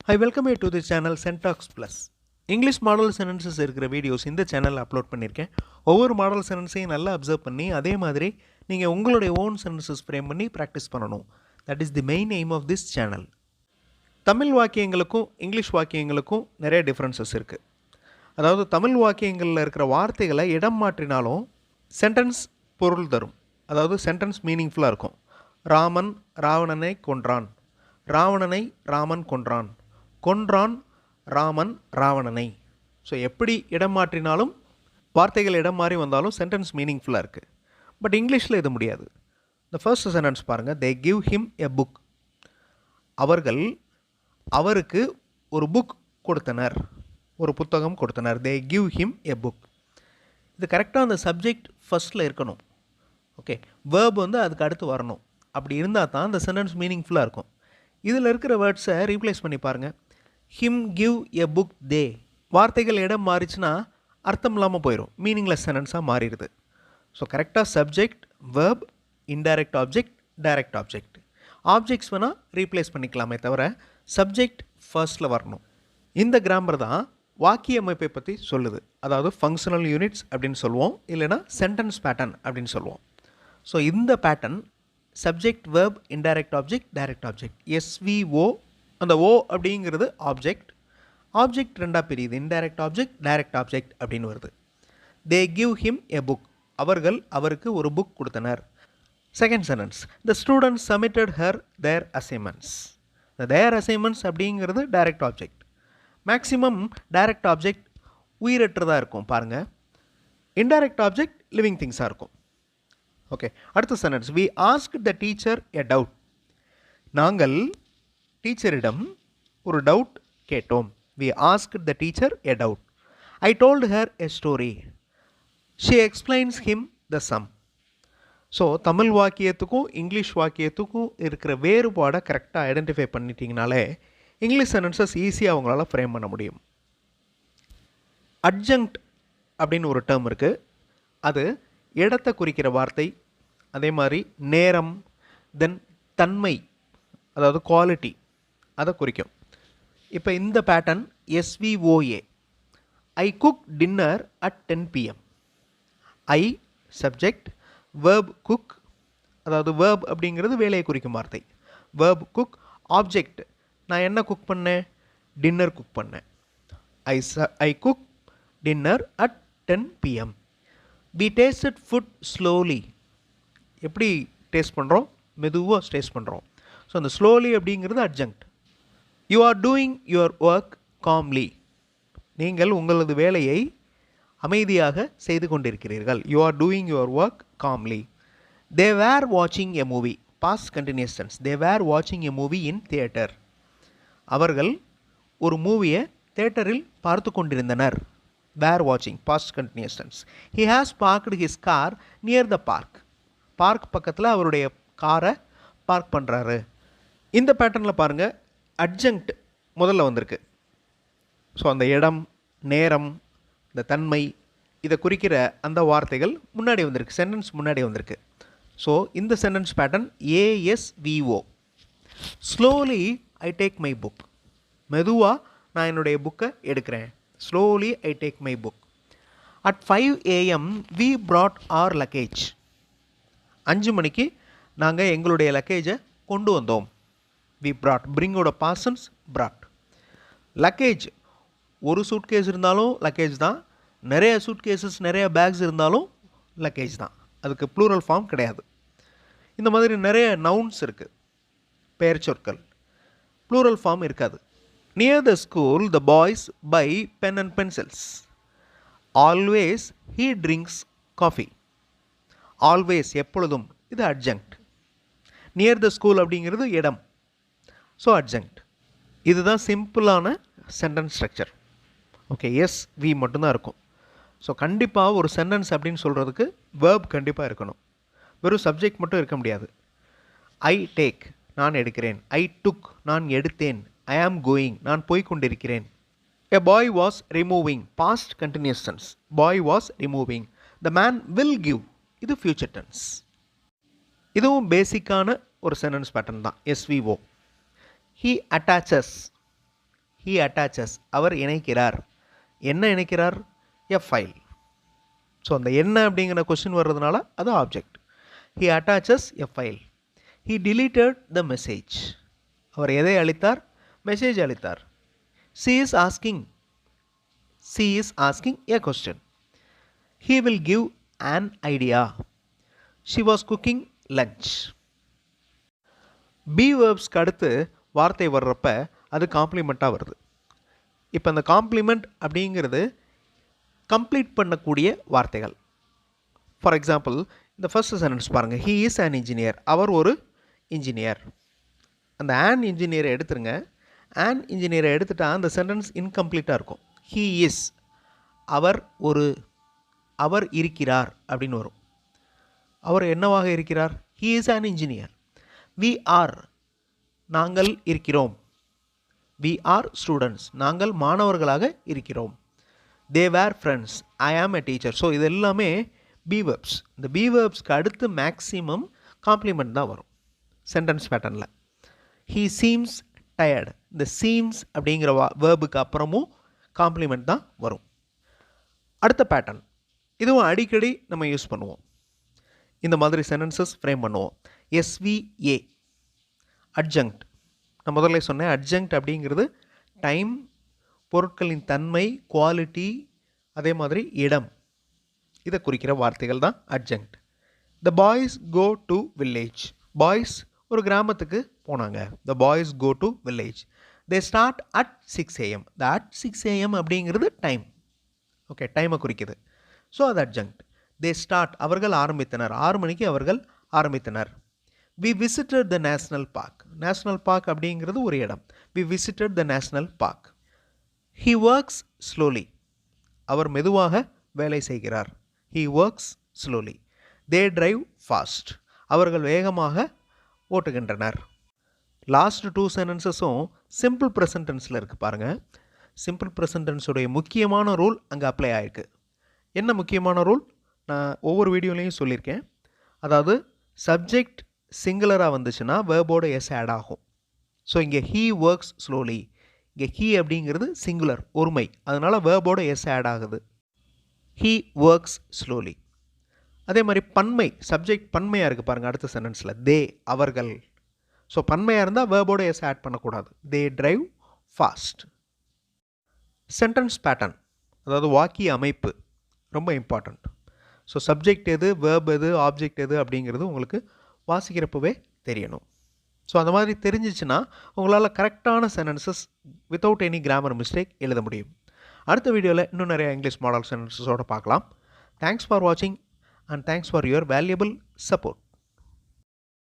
I welcome you to the channel Sentox Plus. English model sentences இருக்கிற videos இந்த சேனலில் upload பண்ணியிருக்கேன். ஒவ்வொரு மாடல் சென்டென்ஸையும் நல்லா அப்சர்வ் பண்ணி அதே மாதிரி நீங்கள் உங்களுடைய ஓன் சென்டென்சஸ் ஃப்ரேம் பண்ணி ப்ராக்டிஸ் பண்ணணும். That is the main aim of this channel. Tamil வாக்கியங்களுக்கும் இங்கிலீஷ் வாக்கியங்களுக்கும் நிறைய டிஃப்ரென்சஸ் இருக்குது. அதாவது தமிழ் வாக்கியங்களில் இருக்கிற வார்த்தைகளை இடம் மாற்றினாலும் சென்டென்ஸ் பொருள் தரும். அதாவது சென்டென்ஸ் மீனிங்ஃபுல்லாக இருக்கும். ராமன் ராவணனை கொன்றான், ராவணனை ராமன் கொன்றான், கொன்றான் ராமன் ராவணனை. ஸோ எப்படி இடம் மாற்றினாலும் வார்த்தைகள் இடம் மாறி வந்தாலும் சென்டென்ஸ் மீனிங்ஃபுல்லாக இருக்குது. பட் இங்கிலீஷில் இது முடியாது. இந்த ஃபர்ஸ்ட் சென்டென்ஸ் பாருங்கள். தே கிவ் ஹிம் எ புக். அவர்கள் அவருக்கு ஒரு புக் கொடுத்தனர், ஒரு புத்தகம் கொடுத்தனர். தே கிவ் ஹிம் எ புக். இது கரெக்டாக அந்த சப்ஜெக்ட் ஃபஸ்ட்டில் இருக்கணும். ஓகே, வேர்ப் வந்து அதுக்கு அடுத்து வரணும். அப்படி இருந்தால் தான் அந்த சென்டென்ஸ் மீனிங்ஃபுல்லாக இருக்கும். இதில் இருக்கிற வேர்ட்ஸை ரீப்ளேஸ் பண்ணி பாருங்கள். ஹிம் கிவ் எ புக் தே. வார்த்தைகள் இடம் மாறிச்சுன்னா அர்த்தம் இல்லாமல் போயிடும், மீனிங்லெஸ் சென்டென்ஸாக மாறிடுது. ஸோ கரெக்டாக subject, verb, indirect object, direct object. Objects வேணால் ரீப்ளேஸ் பண்ணிக்கலாமே தவிர சப்ஜெக்ட் ஃபர்ஸ்ட்டில் வரணும். இந்த கிராமர் தான் வாக்கிய அமைப்பை பற்றி சொல்லுது. அதாவது ஃபங்க்ஷனல் யூனிட்ஸ் அப்படின்னு சொல்லுவோம், இல்லைனா சென்டென்ஸ் பேட்டர்ன் அப்படின்னு சொல்லுவோம். ஸோ இந்த pattern subject, verb, indirect object, direct object. SVO, அந்த ஓ அப்படிங்கிறது ஆப்ஜெக்ட். ஆப்ஜெக்ட் ரெண்டாக பிரியுது, இன்டைரக்ட் ஆப்ஜெக்ட், டைரக்ட் ஆப்ஜெக்ட் அப்படின்னு வருது. They give him a book. அவர்கள் அவருக்கு ஒரு புக் கொடுத்தனர். Second sentence. The students submitted her their assignments. இந்த தேர் அசைன்மெண்ட்ஸ் அப்படிங்கிறது direct object. Maximum direct object உயிரற்றதாக இருக்கும் பாருங்கள். இன்டைரக்ட் ஆப்ஜெக்ட் லிவிங் திங்ஸாக இருக்கும். ஓகே, அடுத்த sentence. We asked the teacher a doubt. நாங்கள் டீச்சரிடம் ஒரு டவுட் கேட்டோம். We asked the teacher a doubt. I told her a story. She explains him the sum. So Tamil வாக்கியத்துக்கும் English வாக்கியத்துக்கும் இருக்கிற வேறுபாடை கரெக்டாக ஐடென்டிஃபை பண்ணிட்டீங்கனாலே இங்கிலீஷ் சென்டென்சஸ் ஈஸியாக அவங்களால ஃப்ரேம் பண்ண முடியும். அட்ஜங்க்ட் அப்படின்னு ஒரு டேர்ம் இருக்குது. அது இடத்தை குறிக்கிற வார்த்தை. அதே மாதிரி நேரம், தென் தன்மை, அதாவது குவாலிட்டி, அதை குறிக்கும். இப்போ இந்த pattern SVOA. I cook dinner at 10 PM. I subject, verb cook, அதாவது வேர்ப் அப்படிங்கிறது வேலையை குறிக்கும் வார்த்தை. Verb cook. ஆப்ஜெக்ட், நான் என்ன குக் பண்ணேன்? டின்னர் குக் பண்ணேன். ஐ cook dinner at 10 PM. We tasted food slowly. எப்படி டேஸ்ட் பண்ணுறோம்? மெதுவாக டேஸ்ட் பண்ணுறோம். ஸோ அந்த ஸ்லோலி அப்படிங்கிறது adjunct. You are doing your work calmly. நீங்கள் உங்களது வேலையை அமைதியாக செய்து கொண்டிருக்கிறீர்கள். You are doing your work calmly. தே வேர் வாட்சிங் எ மூவி. Past continuous tense. தே வேர் வாட்சிங் எ மூவி இன் தியேட்டர். அவர்கள் ஒரு மூவியை தியேட்டரில் பார்த்து கொண்டிருந்தனர். வேர் வாட்சிங், past continuous tense. He has parked his car near the park. Park பக்கத்தில் அவருடைய காரை பார்க் பண்ணுறாரு. இந்த பேட்டர்னில் பாருங்கள், அட்ஜங்க்ட் முதல்ல வந்திருக்கு. ஸோ அந்த இடம், நேரம், இந்த தன்மை, இதை குறிக்கிற அந்த வார்த்தைகள் முன்னாடி வந்திருக்கு, சென்டென்ஸ் முன்னாடி வந்திருக்கு. ஸோ இந்த sentence pattern ASVO. Slowly I take my book. மெதுவாக நான் என்னுடைய புக்கை எடுக்கிறேன். Slowly I take my book. At 5 AM we brought our luggage. 5 மணிக்கு நாங்கள் எங்களுடைய லக்கேஜை கொண்டு வந்தோம். We brought. பிரிங்கோட பாசன்ஸ் brought. லக்கேஜ், ஒரு சூட்கேஸ் இருந்தாலும் லக்கேஜ் தான். நிறைய சூட்கேஸஸ், நிறைய பேக்ஸ் இருந்தாலும் லக்கேஜ் தான். அதுக்கு ப்ளூரல் ஃபார்ம் கிடையாது. இந்த மாதிரி நிறைய நவுன்ஸ் இருக்குது, பெயர் சொற்கள். ப்ளூரல் ஃபார்ம் இருக்காது. Near the school the boys buy pen and pencils. Always he drinks coffee. Always, எப்பொழுதும், இது அட்ஜங்க்ட். நியர் த ஸ்கூல் அப்படிங்கிறது இடம். So adjunct. இதுதான் சிம்பிளான sentence structure. Okay, S V மட்டும்தான் இருக்கும். ஸோ கண்டிப்பாக ஒரு சென்டென்ஸ் அப்படின்னு சொல்கிறதுக்கு வேர்ப் கண்டிப்பாக இருக்கணும். வெறும் சப்ஜெக்ட் மட்டும் இருக்க முடியாது. ஐ டேக், நான் எடுக்கிறேன். ஐ டுக், நான் எடுத்தேன். ஐ ஆம் கோயிங், நான் போய்கொண்டிருக்கிறேன். A boy was removing. Past continuous tense. Boy was removing. The man will give, இது ஃபியூச்சர் டென்ஸ். இதுவும் பேசிக்கான ஒரு சென்டென்ஸ் பேட்டர்ன் தான், SVO. He attaches. he attaches அவர் இணைக்கிறார். என்ன இணைக்கிறார்? a file. ஸோ அந்த என்ன அப்படிங்கிற கொஸ்டின் வர்றதுனால அது object. he attaches a file. he deleted the message. அவர் எதை அளித்தார்? மெசேஜ் அளித்தார். she is asking a question. he will give an idea. she was cooking lunch. be verbsக்கு அடுத்து வார்த்தை வர்றப்ப அது காம்ப்ளிமெண்ட்டாக வருது. இப்போ அந்த காம்ப்ளிமெண்ட் அப்படிங்கிறது கம்ப்ளீட் பண்ணக்கூடிய வார்த்தைகள். ஃபார் எக்ஸாம்பிள் இந்த ஃபர்ஸ்ட் சென்டென்ஸ் பாருங்கள். he is an engineer. அவர் ஒரு இன்ஜினியர். அந்த an இன்ஜினியரை எடுத்துருங்க. an இன்ஜினியரை எடுத்துட்டா அந்த சென்டென்ஸ் இன்கம்ப்ளீட்டாக இருக்கும். he is அவர் இருக்கிறார் அப்படின்னு வரும். அவர் என்னவாக இருக்கிறார்? he is an engineer. we are நாங்கள் இருக்கிறோம். we are students நாங்கள் மாணவர்களாக இருக்கிறோம். they were friends. I am a teacher. So இது எல்லாமே be verbs. இந்த be verbsக்கு அடுத்து மேக்ஸிமம் காம்ப்ளிமெண்ட் தான் வரும் சென்டென்ஸ் பேட்டர்னில். he seems tired. இந்த seems அப்படிங்கிற வேர்புக்கு அப்புறமும் காம்ப்ளிமெண்ட் தான் வரும். அடுத்த பேட்டர்ன் இதுவும் அடிக்கடி நம்ம யூஸ் பண்ணுவோம். இந்த மாதிரி சென்டென்சஸ் ஃப்ரேம் பண்ணுவோம். SVA adjunct. நான் முதல்ல சொன்னேன் அட்ஜங்க்ட் அப்படிங்கிறது டைம், பொருட்களின் தன்மை, குவாலிட்டி, அதே மாதிரி இடம், இதை குறிக்கிற வார்த்தைகள் தான் adjunct. The boys go to village. Boys ஒரு கிராமத்துக்கு போனாங்க. The boys go to village. They start at 6 AM. The at 6 AM அப்படிங்கிறது டைம். ஓகே, டைமை குறிக்குது. ஸோ அது அட்ஜங்க்ட். தே ஸ்டார்ட் அவர்கள் ஆரம்பித்தனர். 6 மணிக்கு அவர்கள் ஆரம்பித்தனர். We visited the national park. National park அப்படிங்கிறது ஒரு இடம். We visited the national park. He works slowly. அவர் மெதுவாக வேலை செய்கிறார். He works slowly. They drive fast. அவர்கள் வேகமாக ஓட்டுகின்றனர். லாஸ்ட் 2 சென்டென்சஸும் சிம்பிள் ப்ரெசன்ட் டென்ஸில் இருக்குது பாருங்கள். சிம்பிள் ப்ரெசன்ட் டென்ஸுடைய முக்கியமான ரூல் அங்கே அப்ளை ஆகிருக்கு. என்ன முக்கியமான ரூல்? நான் ஒவ்வொரு வீடியோலையும் சொல்லியிருக்கேன். அதாவது சப்ஜெக்ட் சிங்குலராக வந்துச்சுன்னா வேர்போட எஸ் ஆட் ஆகும். ஸோ இங்கே ஹீ ஒர்க்ஸ் ஸ்லோலி. இங்கே ஹீ அப்படிங்கிறது சிங்குலர், ஒருமை, அதனால் வேர்போட எஸ் ஆட் ஆகுது. He works slowly. அதே மாதிரி பன்மை, சப்ஜெக்ட் பன்மையாக இருக்குது பாருங்கள் அடுத்த சென்டென்ஸில். தே அவர்கள். ஸோ பன்மையாக இருந்தால் வேர்போட எஸ் ஆட் பண்ணக்கூடாது. தே டிரைவ் ஃபாஸ்ட். சென்டென்ஸ் பேட்டர்ன், அதாவது வாக்கிய அமைப்பு ரொம்ப இம்பார்ட்டண்ட். ஸோ சப்ஜெக்ட் எது, வேர்ப் எது, ஆப்ஜெக்ட் எது அப்படிங்கிறது உங்களுக்கு வாசிக்கிறப்பவே தெரியணும். ஸோ அந்த மாதிரி தெரிஞ்சிச்சுன்னா உங்களால் கரெக்டான sentences without any grammar mistake எழுத முடியும். அடுத்த வீடியோவில் இன்னும் நிறைய இங்கிலீஷ் மாடல் சென்டென்சஸோடு பார்க்கலாம். தேங்க்ஸ் ஃபார் வாட்சிங் and thanks for your valuable support.